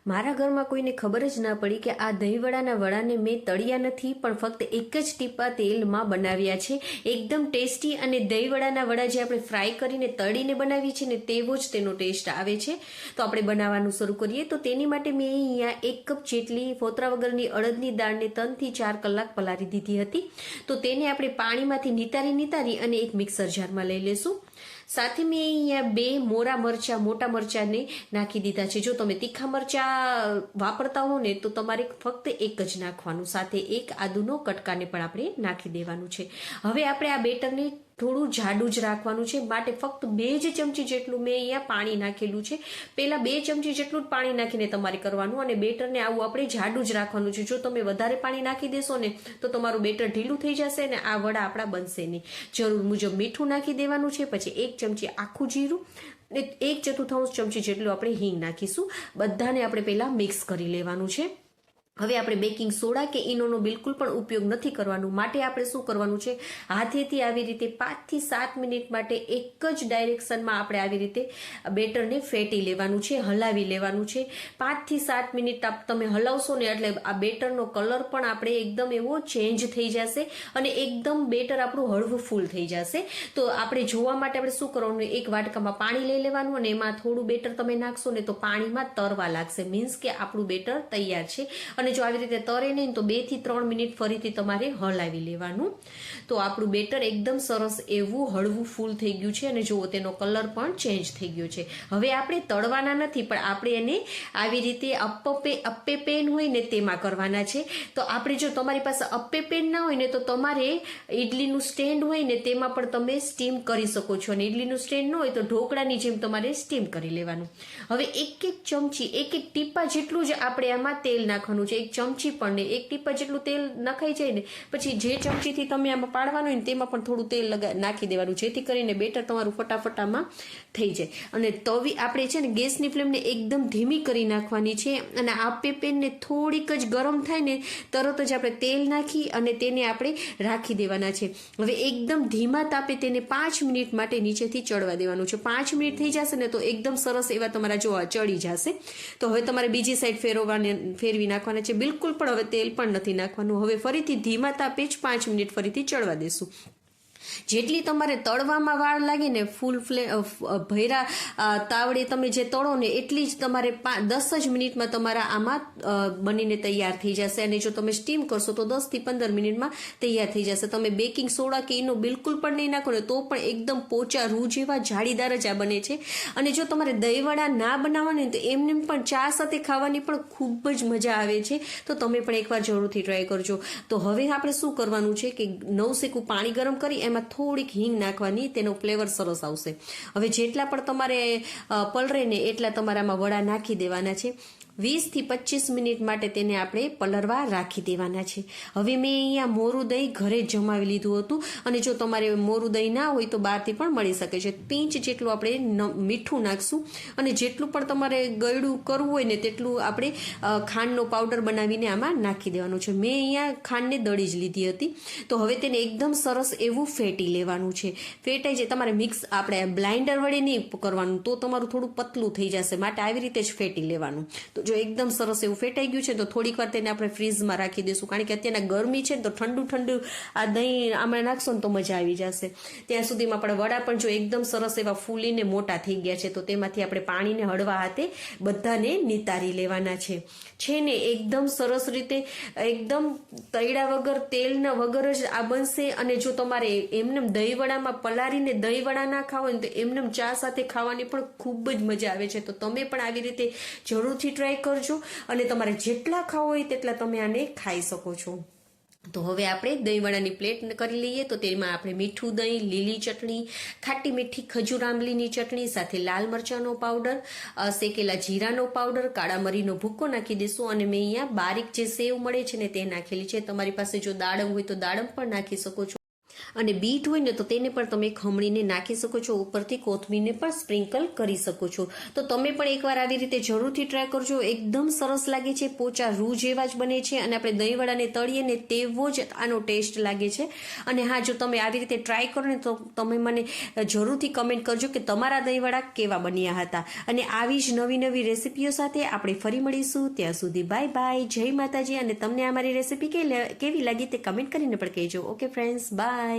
મારા ઘરમાં કોઈને ખબર જ ના પડી કે આ દહીંવડાના વડાને મેં તળ્યા નથી, પણ ફક્ત એક જ ટીપા તેલમાં બનાવ્યા છે. એકદમ ટેસ્ટી અને દહીંવડાના વડા જે આપણે ફ્રાય કરીને તળીને બનાવીએ છીએ ને તેવો જ તેનો ટેસ્ટ આવે છે. તો આપણે બનાવવાનું શરૂ કરીએ. તો તેની માટે મેં અહીંયા 1 કપ જેટલી ફોતરા વગરની અડદની દાળને 3 થી 4 કલાક પલાળી દીધી હતી. તો તેને આપણે પાણીમાંથી નિતારી અને એક મિક્સર જારમાં લઈ લેશું. સાથે મેં અહીંયા 2 મોરા મરચાં, મોટા મરચાંને નાખી દીધા છે. જો તમે તીખા મરચાં વાપરતા હો ને તો તમારે ફક્ત એક જ નાખવાનું. સાથે એક આદુનો કટકાને પણ આપણે નાખી દેવાનું છે. હવે આપણે આ બેટરને થોડું જાડું જ રાખવાનું છે, માટે ફક્ત 2 જ ચમચી જેટલું મેં અહીંયા પાણી નાખેલું છે. પહેલા 2 ચમચી જેટલું જ પાણી નાખીને તમારે કરવાનું અને બેટરને આવું આપણે જાડું જ રાખવાનું છે. જો તમે વધારે પાણી નાખી દેશો ને તો તમારું બેટર ઢીલું થઈ જશે ને આ વડા આપણા બનશે નહીં. જરૂર મુજબ મીઠું નાખી દેવાનું છે. પછી 1 ચમચી આખું જીરું ને 1/4 ચમચી જેટલું આપણે હિંગ નાખીશું. બધાને આપણે પહેલા મિક્સ કરી લેવાનું છે. હવે આપણે બેકિંગ સોડા કે ઈનોનો બિલકુલ પણ ઉપયોગ નથી કરવાનું. માટે આપણે શું કરવાનું છે, હાથેથી આવી રીતે 5 થી 7 મિનિટ માટે એક જ ડાયરેક્શનમાં આપણે આવી રીતે બેટરને ફેટી લેવાનું છે, હલાવી લેવાનું છે. 5 થી 7 મિનિટ તમે હલાવશો ને એટલે આ બેટરનો કલર પણ આપણે એકદમ એવો ચેન્જ થઈ જશે અને એકદમ બેટર આપણું હળવું ફૂલ થઈ જશે. તો આપણે જોવા માટે આપણે શું કરવાનું, એક વાટકામાં પાણી લઈ લેવાનું અને એમાં થોડું બેટર તમે નાખશો ને તો પાણીમાં તરવા લાગશે, મીન્સ કે આપણું બેટર તૈયાર છે. અને જો આવી રીતે તરે નહીં તો 2 થી 3 મિનિટ ફરીથી તમારે હલાવી લેવાનું. તો આપણું બેટર એકદમ સરસ એવું હળવું ફૂલ થઈ ગયું છે અને જુઓ તેનો કલર પણ ચેન્જ થઈ ગયો છે. હવે આપણે તળવાના નથી, પણ આપણે એને આવી રીતે અપ્પે પેન હોય ને તેમાં કરવાના છે. તો આપણે જો તમારી પાસે અપ્પે પેન ના હોય ને તો તમારે ઇડલીનું સ્ટેન્ડ હોય ને તેમાં પણ તમે સ્ટીમ કરી શકો છો. અને ઇડલીનું સ્ટેન્ડ ન હોય તો ઢોકળાની જેમ તમારે સ્ટીમ કરી લેવાનું. હવે એક ચમચી, એક ટીપા જેટલું જ આપણે આમાં તેલ નાખવાનું છે. 1 ચમચી પણ નહીં, 1 ટીપા જેટલું તેલ નખાઈ જાય ને પછી જે ચમચીથી તમે આમાં પાડવાનું હોય ને તેમાં પણ થોડું તેલ નાખી દેવાનું, જેથી કરીને બેટર તમારું ફટાફટામાં થઈ જાય. અને તવી આપણે છે ને ગેસની ફ્લેમને એકદમ ધીમી કરી નાખવાની છે. અને આ પેનને થોડીક જ ગરમ થાય ને તરત જ આપણે તેલ નાખી અને તેને આપણે રાખી દેવાના છે. હવે એકદમ ધીમા તાપે તેને 5 મિનિટ માટે નીચેથી ચડવા દેવાનું છે. 5 મિનિટ થઈ જશે ને તો એકદમ સરસ એવા તમારા જો ચડી જશે. તો હવે તમારે બીજી સાઈડ ફેરવી નાખવાના છે. બિલકુલ પણ હવે તેલ પણ નથી નાખવાનું. હવે ફરીથી ધીમા તાપે જ 5 મિનિટ ફરીથી ચડવા દેશું. જેટલી તમારે તળવામાં વાર લાગે ને ફૂલ ભૈરા તાવડે તમે જે તળો ને એટલી જ તમારે 10 જ મિનિટમાં તમારા આમાં બનીને તૈયાર થઈ જશે. અને જો તમે સ્ટીમ કરશો તો 10 થી 15 મિનિટમાં તૈયાર થઈ જશે. તમે બેકિંગ સોડા કે ઈનો બિલકુલ પણ નહીં નાખો ને તો પણ એકદમ પોચા રૂ જેવા જાળીદાર જ આ બને છે. અને જો તમારે દહીંવડા ના બનાવવાની તો એમને પણ ચા સાથે ખાવાની પણ ખૂબ જ મજા આવે છે. તો તમે પણ એકવાર જરૂરથી ટ્રાય કરજો. તો હવે આપણે શું કરવાનું છે કે નવસેકું પાણી ગરમ કરી એમાં થોડીક હિંગ નાખવાની, તેનો ફ્લેવર સરસ આવશે. હવે જેટલા પણ તમારે પલરે ને એટલા તમારામાં વડા નાખી દેવાના છે. 20 થી 25 મિનિટ માટે તેને આપણે પલરવા રાખી દેવાના છે. હવે મેં અહીંયા મોરું દહીં ઘરે જ જમાવી લીધું હતું. અને જો તમારે મોરું દહીં ના હોય તો બહારથી પણ મળી શકે છે. પિંચ જેટલું આપણે મીઠું નાખશું અને જેટલું પણ તમારે ગળ્યું કરવું હોય ને તેટલું આપણે ખાંડનો પાવડર બનાવીને આમાં નાખી દેવાનું છે. મેં અહીંયા ખાંડને દળી જ લીધી હતી. તો હવે તેને એકદમ સરસ એવું ફેટી લેવાનું છે. ફેટાઈ જાય તમારે મિક્સ આપણે બ્લાઇન્ડર વડે નહીં કરવાનું, તો તમારું થોડું પતલું થઈ જશે. માટે આવી રીતે જ ફેટી લેવાનું. તો જો એકદમ સરસ એવું ફેટાઈ ગયું છે તો થોડીક વાર તેને આપણે ફ્રીઝમાં રાખી દઈશું, કારણ કે અત્યારના ગરમી છે ને તો ઠંડુ આ દહીં આમાં નાખશો ને તો મજા આવી જશે. ત્યાં સુધીમાં આપણે વડા પણ જો એકદમ સરસ એવા ફૂલીને મોટા થઈ ગયા છે તો તેમાંથી આપણે પાણીને હળવા હાથે બધાને નિતારી લેવાના છે ને એકદમ સરસ રીતે એકદમ તળ્યા વગર તેલના વગર જ આ બનશે. અને જો તમારે એમને દહીંવડામાં પલાળીને દહીંવડા ના ખાવા હોય ને તો એમને ચા સાથે ખાવાની પણ ખૂબ જ મજા આવે છે. તો તમે પણ આવી રીતે જરૂરથી ટ્રાય કરજો અને તમારે જેટલા ખાવો હોય તેટલા તમે આને ખાઈ શકો છો. તો હવે આપણે દહીંવડાની પ્લેટ કરી લઈએ. તો તેમાં આપણે મીઠું દહીં, લીલી ચટણી, ખાટી મીઠી ખજૂર આંબલીની ચટણી સાથે લાલ મરચાંનો પાવડર, શેકેલા જીરાનો પાવડર, કાળા મરીનો ભૂક્કો નાખી દઈશું. અને મેં અહીંયા બારીક જે સેવ મળે છે ને તે નાખેલી છે. તમારી પાસે જો દાડમ હોય તો દાડમ પણ નાખી શકો છો. અને બીટ હોય ને તો તેને પણ તમે ખમણીને નાખી શકો છો, ઉપરથી કોથમીરને પણ સ્પ્રિંકલ કરી શકો છો. તો તમે પણ એકવાર આવી રીતે જરૂરથી ટ્રાય કરજો. એકદમ સરસ લાગે છે, પોચા રૂ જેવા જ બને છે અને આપણે દહીંવડાને તળીએ ને તેવો જ આનો ટેસ્ટ લાગે છે. અને હા, જો તમે આવી રીતે ટ્રાય કરો ને તો તમે મને જરૂરથી કમેન્ટ કરજો કે તમારા દહીંવડા કેવા બન્યા હતા. અને આવી જ નવી નવી રેસીપીઓ સાથે આપણે ફરી મળીશું. ત્યાં સુધી બાય બાય, જય માતાજી. અને તમને અમારી રેસીપી કેવી લાગી તે કમેન્ટ કરીને પણ કહેજો. Okay friends, by.